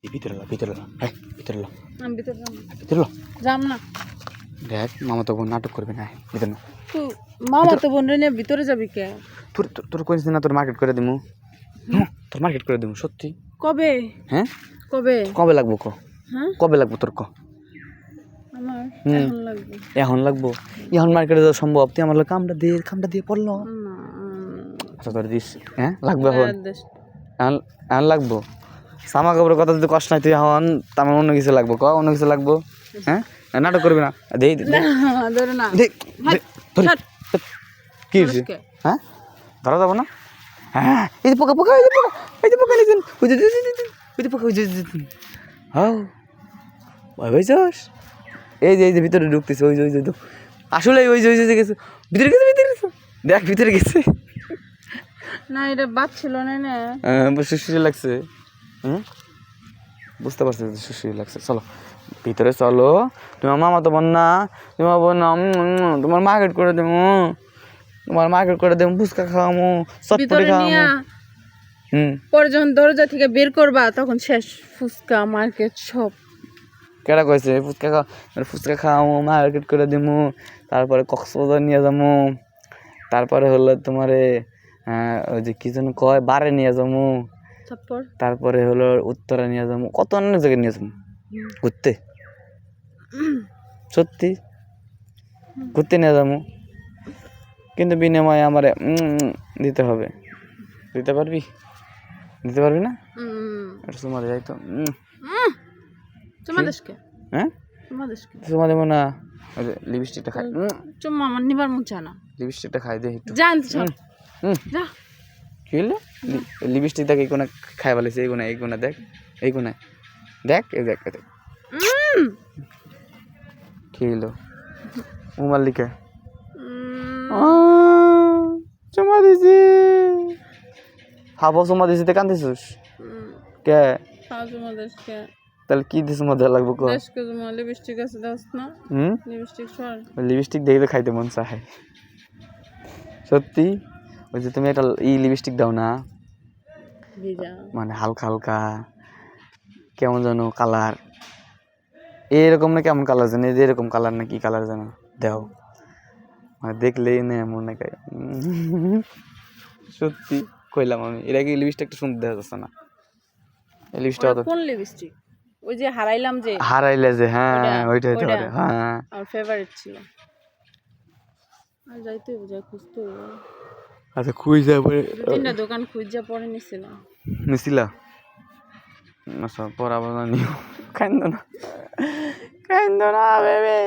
ভিতরে লো ভিতরে লো ভিতরে লো আমি ভিতরে যাম না। ভিতরে লো যাম না। দেখ মামা তো বোন নাটক করবে না ভিতরে না তুই মামা তো বোন নিয়ে ভিতরে যাবি কে? তোর তোর কইছিস না তোর মার্কেট করে দিমু তোর মার্কেট করে দিমু সত্যি কবে? হ্যাঁ কবে? কবে লাগবো ক হ্যাঁ কবে লাগবো তোর ক আমার এখন লাগবে এখন লাগবো এখন মার্কেটে যাওয়া সম্ভব তুই আমার কামটা দিয়ে পড়লো না। আচ্ছা তোর দিস হ্যাঁ লাগবে এখন দেশ এখন এখন লাগবো জামা কাপড়ের কথা যদি কষ্ট নাই তুই এখন আমার অন্য কিছু লাগবো ক অন্য কিছু লাগবো হ্যাঁ নাটক করবি না দেই ধরে না। কি হয়েছে হ্যাঁ ধরা যাবো না হ্যাঁ এই যে পোকা পোকা এই যে পোকা এই যে পোকা নিয়েছেন ওই যে পোকা ওই যে হাও ভয় পাইছস এই যে ভিতরে ঢুকতেছে ওই যে আসলে ওই যে গেছে ভিতরে গেছে দেখ ভিতরে গেছে না এটা বাদ ছিল না না সুশ্রী লাগছে বুঝতে পারছি সুশ্রী লাগছে চলো ভিতরে চলো তোমার মামা তো বোন না তোমার বোন তোমার মার্কেট করে দেবো ফুচকা খাওয়ামো চটপটি খাওয়ামো পরে যখন দরজা থেকে বের করবা তখন শেষ ফুচকা মার্কেট সব কেডা কইছে ফুচকা খাওয়ামো মার্কেট করে দেবো তারপরে কক্সবাজার নিয়ে যাবো তারপরে হলো তোমারে ওই যে কি যেন কয় বারে নিয়ে যাবো তারপরে হলো উত্তরা নিয়ে যাবো কত অন্য জায়গায় নিয়ে যাবো ঘুরতে সত্যি ঘুরতে নিয়ে যাবো কিন্তু বিনিময়ে আমার দিতে হবে দিতে পারবি না তোমার যাই তো হ্যাঁ তোমার দেবো না লিপস্টিকটা খাই চুম্মা আমার নিবার মন চায় না লিপস্টিকটা খাই দে একটু জান যা কি হলো লিপস্টিক দেখ এই কোনা খাই বলেছে এই কোনা দেখ এই কোনায় দেখ এই দেখ কি হলো উমার লিখে চুমা দিছি হাফ চুমা দিছি তে কান্দিছিস কে তাহলে কি দিস মজা লাগবে কো লিপস্টিক আছে দাস না লিপস্টিক সর লিপস্টিক দেখে তো খাইতে মন চায় সত্যি ওই যে তুমি একটা লিপস্টিক দাও না মানে হালকা হালকা কেমন যেন কালার এরকম না কেমন কালার জানো এরকম কালার না কি কালার জানো দাও মানে দেখলেই না মনে হয় সত্যি কইলাম আমি এর আগে লিপস্টিকটা সুন্দর দেখা যাচ্ছে না এই লিপস্টিক কোন লিপস্টিক ওই যে হারাইলে যে হ্যাঁ ওইটাই তো হ্যাঁ আমার ফেভারিট ছিল আর যাইতে বুঝা খুঁজতে আচ্ছা খুঁজে পরে তিনটা দোকান খুঁজে পরে নিছিলা আচ্ছা পরাবো না নিও কান্দো না বেবে